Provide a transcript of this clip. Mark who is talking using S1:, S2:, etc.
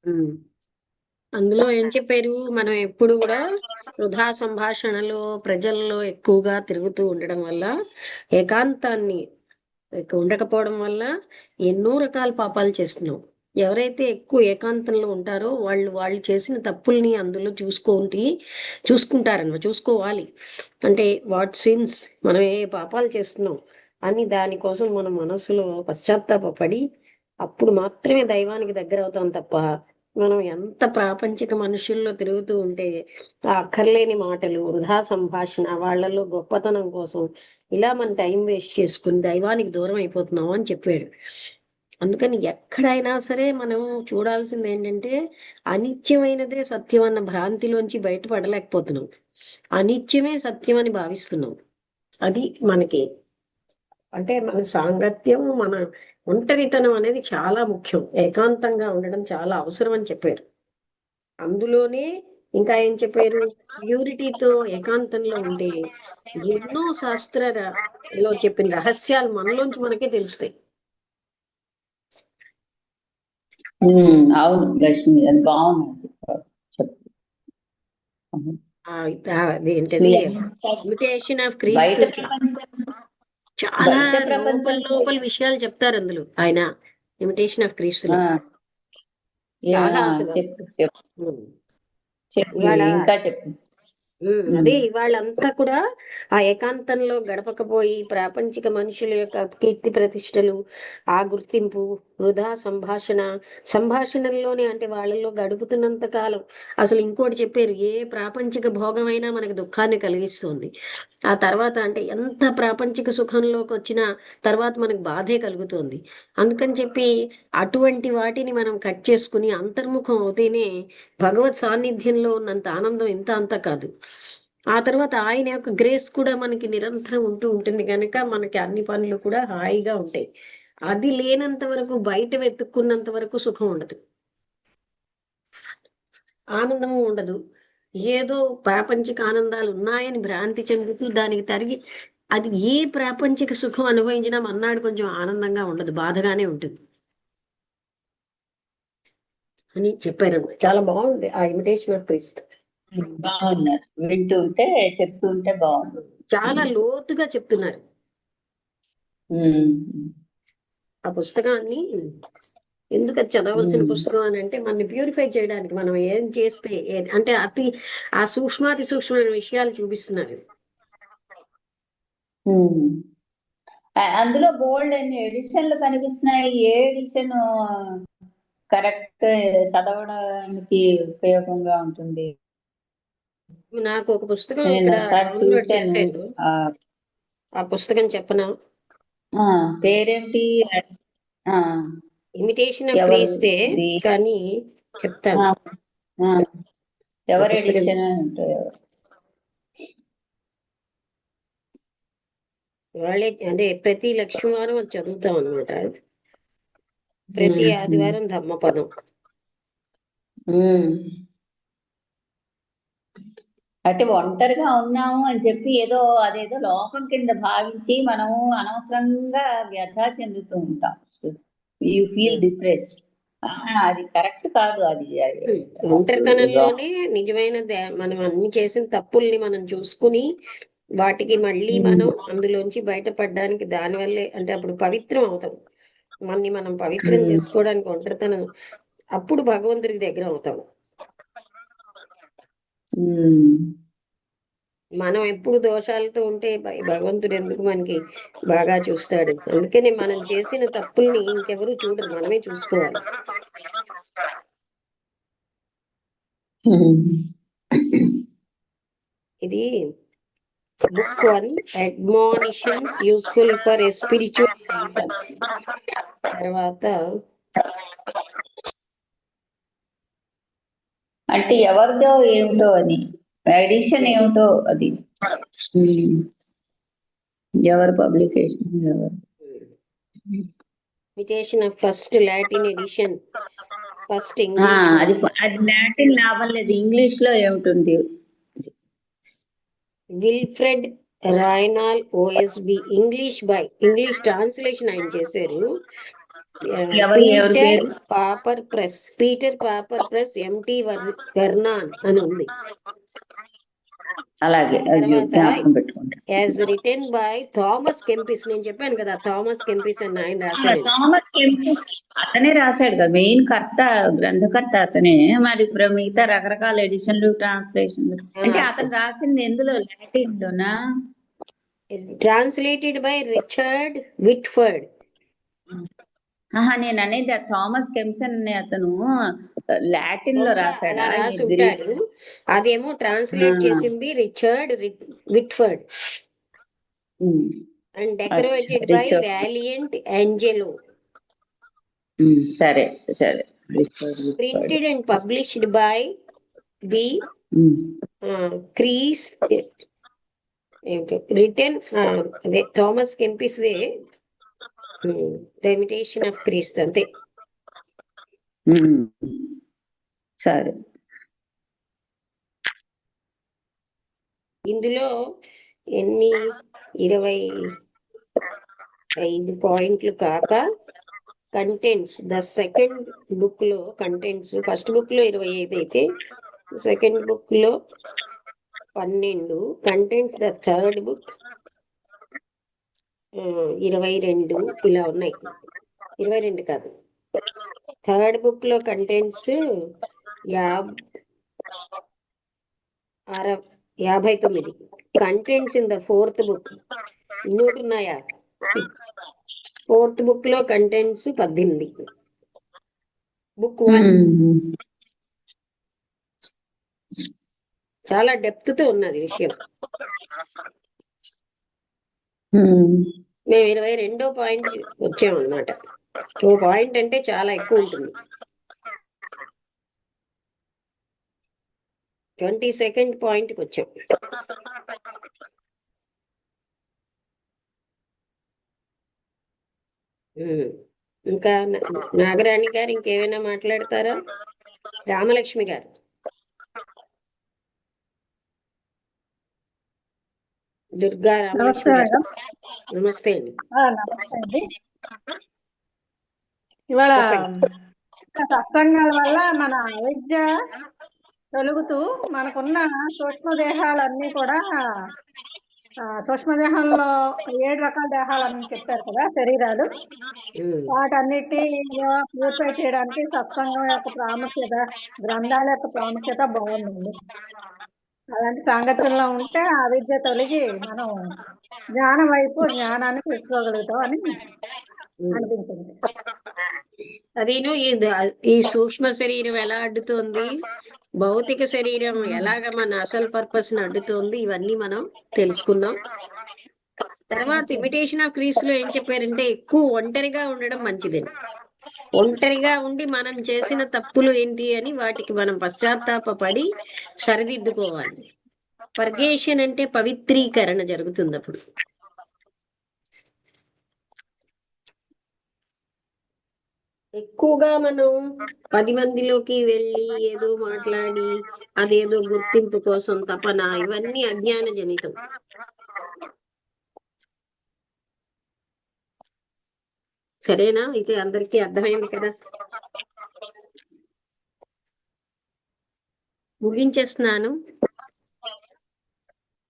S1: ఉమ్. అందులో ఏం చెప్పారు, మనం ఎప్పుడు కూడా వృధా సంభాషణలో ప్రజల్లో ఎక్కువగా తిరుగుతూ ఉండడం వల్ల, ఏకాంతాన్ని ఉండకపోవడం వల్ల ఎన్నో రకాల పాపాలు చేస్తున్నాం. ఎవరైతే ఎక్కువ ఏకాంతంలో ఉంటారో వాళ్ళు వాళ్ళు చేసిన తప్పుల్ని అందులో చూసుకోవాలి. అంటే వాట్ సిన్స్, మనం ఏ పాపాలు చేస్తున్నాం అని దానికోసం మన మనసులో పశ్చాత్తాపడి అప్పుడు మాత్రమే దైవానికి దగ్గర అవుతాం తప్ప, మనం ఎంత ప్రాపంచిక మనుషుల్లో తిరుగుతూ ఉంటే ఆ అక్కర్లేని మాటలు, వృధా సంభాషణ, వాళ్ళలో గొప్పతనం కోసం ఇలా మన టైం వేస్ట్ చేసుకుని దైవానికి దూరం అయిపోతున్నాం అని చెప్పాడు. అందుకని ఎక్కడైనా సరే మనం చూడాల్సింది ఏంటంటే, అనిత్యమైనదే సత్యం అన్న భ్రాంతిలోంచి బయటపడలేకపోతున్నాం. అనిత్యమే సత్యం అని భావిస్తున్నాం. అది మనకి, అంటే మన సాంగత్యం, మన ఒంటరితనం అనేది చాలా ముఖ్యం. ఏకాంతంగా ఉండడం చాలా అవసరం అని చెప్పారు. అందులోనే ఇంకా ఏం చెప్పారు, ప్యూరిటీతో ఏకాంతంలో ఉంటే ఎన్నో శాస్త్రాలలో చెప్పిన రహస్యాలు మనలోంచి మనకే తెలుస్తాయి.
S2: అవును లక్ష్మి, అది బాగుంది. చెప్పు.
S1: అదేంటది, ఇమిటేషన్ ఆఫ్ క్రీస్తు.
S2: బయట ప్రపంచం,
S1: చాలా
S2: బయట
S1: లోపల
S2: ప్రపంచం
S1: లోపల విషయాలు చెప్తారు అందులో ఆయన. ఇమిటేషన్ ఆఫ్ క్రీస్తులో చాలా అసలు
S2: చెప్పు చెప్పు
S1: ఉమ్.
S2: చెప్పు,
S1: ఇవాళ
S2: ఇంకా చెప్పు.
S1: అదే ఇవాళంతా కూడా ఆ ఏకాంతంలో గడపకపోయి ప్రాపంచిక మనుషుల యొక్క కీర్తి ప్రతిష్టలు, ఆ గుర్తింపు, వృధా సంభాషణల్లోనే, అంటే వాళ్ళలో గడుపుతున్నంత కాలం అసలు ఇంకోటి చెప్పారు, ఏ ప్రాపంచిక భోగమైనా మనకి దుఃఖాన్ని కలిగిస్తుంది. ఆ తర్వాత అంటే ఎంత ప్రాపంచిక సుఖంలోకి వచ్చినా తర్వాత మనకు బాధే కలుగుతుంది. అందుకని చెప్పి అటువంటి వాటిని మనం కట్ చేసుకుని అంతర్ముఖం అవుతేనే భగవత్ సాన్నిధ్యంలో ఉన్నంత ఆనందం ఇంత అంత కాదు. ఆ తర్వాత ఆయన యొక్క గ్రేస్ కూడా మనకి నిరంతరం ఉంటూ ఉంటుంది కనుక మనకి అన్ని పనులు కూడా హాయిగా ఉంటాయి. అది లేనంత వరకు, బయట వెతుక్కున్నంత వరకు సుఖం ఉండదు, ఆనందము ఉండదు. ఏదో ప్రాపంచిక ఆనందాలు ఉన్నాయని భ్రాంతి చెందుతూ దానికి తరిగి అది ఏ ప్రాపంచిక సుఖం అనుభవించినా మన్నాడు కొంచెం ఆనందంగా ఉండదు, బాధగానే ఉంటుంది అని చెప్పారు. చాలా బాగుంది ఆ ఇమిటేషన్ ఆఫ్ క్రైస్ట్.
S2: బాగున్నారు, వింటుంటే చెప్తుంటే బాగుంది.
S1: చాలా లోతుగా చెప్తున్నారు
S2: ఉమ్,
S1: ఆ పుస్తకాన్ని. ఎందుకు అది చదవలసిన
S2: ఉమ్,
S1: పుస్తకం అని అంటే, మనని ప్యూరిఫై చేయడానికి మనం ఏం చేస్తే అంటే ఆ సూక్ష్మాతి సూక్ష్మమైన విషయాలు చూపిస్తున్నారు.
S2: ఉమ్. అందులో బోల్డ్ అన్ని ఎడిషన్లు కనిపిస్తున్నాయి. ఏ ఎడిషన్ కరెక్ట్ చదవడానికి ఉపయోగంగా ఉంటుంది?
S1: నాకు ఒక పుస్తకం
S2: నేను
S1: ఇక్కడ
S2: ఒకసారి
S1: డౌన్లోడ్
S2: చూశాను.
S1: చేశాను.
S2: ఆ
S1: ఆ పుస్తకం చెప్పనా?
S2: పేరేంటి? ఆ
S1: ఇమిటేషన్ ఆఫ్
S2: ఎవరు
S1: క్రీస్తే,
S2: ఇది?
S1: కానీ చెప్తాను.
S2: ఆ, ఆ,
S1: ఆ
S2: ఎవరు
S1: పుస్తకం
S2: ఎడిషన్ అని ఉంటాయి?
S1: వాళ్ళే, అదే ప్రతి లక్ష్మీవారం అది చదువుతాం అనమాట. ప్రతి ఆదివారం ధమ్మపదం.
S2: అంటే ఒంటరిగా ఉన్నాము అని చెప్పి ఏదో అదేదో లోపం కింద భావించి మనము అనవసరంగా వ్యథ చెందుతూ ఉంటాం. You feel depressed. అది కరెక్ట్ కాదు. అది wrong.
S1: ఒంటరితనంలోనే నిజమైన మనం అన్ని చేసిన తప్పుల్ని మనం చూసుకుని వాటికి మళ్ళీ మనం అందులోంచి బయటపడడానికి దానివల్లే, అంటే అప్పుడు పవిత్రం అవుతాం. మనం పవిత్రం చేసుకోవడానికి ఒంటరితనం, అప్పుడు భగవంతుడికి దగ్గర అవుతాం. మనం ఎప్పుడు దోషాలతో ఉంటే భగవంతుడు ఎందుకు మనకి బాగా చూస్తాడు. అందుకని మనం చేసిన తప్పుల్ని ఇంకెవరు చూడరు, మనమే చూసుకోవాలి. ఇది book 1, admonitions useful for a spiritual life అని. తర్వాత
S2: అంటే ఎవరిదో ఏమిటో అని, ఎడిషన్ ఏమిటో అది. ఎవరు పబ్లికేషన్? ఎవరు?
S1: Imitation of first Latin edition, first English
S2: అది లాటిన్ లాభం లేదు, ఇంగ్లీష్ లో ఏమిటి?
S1: Wilfrid Raynal OSB, English translation ఆయన చేశారు.
S2: ఎవరి
S1: పీటర్
S2: పేరు?
S1: Peter Pauper Press MT Vernon అని ఉంది.
S2: అలాగే, అది
S1: తర్వాత
S2: జ్ఞాపకం పెట్టుకోండి.
S1: As written by Thomas Kempis, నేను చెప్పాను కదా థామస్ కెంపిస్ అని ఆయన రాశాడు.
S2: థామస్ కెంపిస్ అతనే రాశాడు కదా, మెయిన్ కర్త, గ్రంథకర్త అతనే. మరి ఇప్పుడు మిగతా రకరకాల ఎడిషన్లు, ట్రాన్స్లేషన్లు అంటే అతను రాసింది ఎందులో, లాటిన్ లోనా?
S1: Translated by Richard Whitford.
S2: నేను అనేది ఆ థామస్ కెంప్సన్ అనే అతను లాటిన్ లో
S1: బహుశా
S2: రాశాడా,
S1: అలా రాసి
S2: గ్రీక్?
S1: ఉంటాడు. అదేమో ట్రాన్స్లేట్ చేసింది Richard Whitford and decorated by
S2: Richard.
S1: Valiant Angelo.
S2: సరే సరే. Richard Whitford.
S1: Printed and published by the Chris return, అదే థామస్ కెంపిస్ దే ద ఇమిటేషన్ ఆఫ్ క్రీస్తు అంతే.
S2: సరే.
S1: ఇందులో ఎన్ని 25 పాయింట్లు కాక కంటెంట్స్, ద సెకండ్ బుక్ లో కంటెంట్స్, ఫస్ట్ బుక్ లో 25 అయితే సెకండ్ బుక్ లో 12 కంటెంట్స్, ద థర్డ్ బుక్ 22 ఇలా ఉన్నాయి. 22 కాదు, థర్డ్ బుక్ లో contents 59. Contents in the fourth book ఇన్నోటి ఉన్నాయా? ఫోర్త్ బుక్ లో కంటెంట్స్ 18. బుక్ 1 చాలా డెప్త్ తో ఉన్నది విషయం. మేము 22వ పాయింట్ వచ్చామన్నమాట. ఓ పాయింట్ అంటే చాలా ఎక్కువ ఉంటుంది. 22nd పాయింట్కి వచ్చాం. ఇంకా నాగరాణి గారు ఇంకేమైనా మాట్లాడతారా? రామలక్ష్మి గారు. దుర్గా రామలక్ష్మి గారు, నమస్తే అండి.
S3: నమస్తే అండి. ఇవాళ సత్సంగాల వల్ల మన అవిద్య తొలుగుతూ మనకున్న సూక్ష్మదేహాలన్నీ కూడా, సూక్ష్మదేహంలో 7 రకాల దేహాలని చెప్పారు కదా, శరీరాలు. వాటన్నిటిని ప్యూరిఫై చేయడానికి సత్సంగం యొక్క ప్రాముఖ్యత, గ్రంథాల యొక్క ప్రాముఖ్యత బాగుందండి. అలాంటి సాంగత్యంలో ఉంటే ఆ విద్య తొలగి మనం జ్ఞానం వైపు, జ్ఞానాన్ని తీసుకోగలుగుతాం అని అనిపించింది.
S1: అదేను ఈ సూక్ష్మ శరీరం ఎలా అడ్డుతోంది, భౌతిక శరీరం ఎలాగ మన అసలు పర్పస్ ని అడ్డుతోంది, ఇవన్నీ మనం తెలుసుకున్నాం. తర్వాత ఇమిటేషన్ ఆఫ్ క్రీస్తు లో ఏం చెప్పారంటే ఎక్కువ ఒంటరిగా ఉండడం మంచిదని. ఒంటరిగా ఉండి మనం చేసిన తప్పులు ఏంటి అని వాటికి మనం పశ్చాత్తాపడి సరిదిద్దుకోవాలి. పర్గేషన్ అంటే పవిత్రీకరణ జరుగుతుంది అప్పుడు. ఎక్కువగా మనం 10 మందిలోకి వెళ్ళి ఏదో మాట్లాడి అదేదో గుర్తింపు కోసం తపన, ఇవన్నీ అజ్ఞాన జనితం. సరేనా? అయితే అందరికీ అర్థమైంది కదా. ముగించేస్తున్నాను.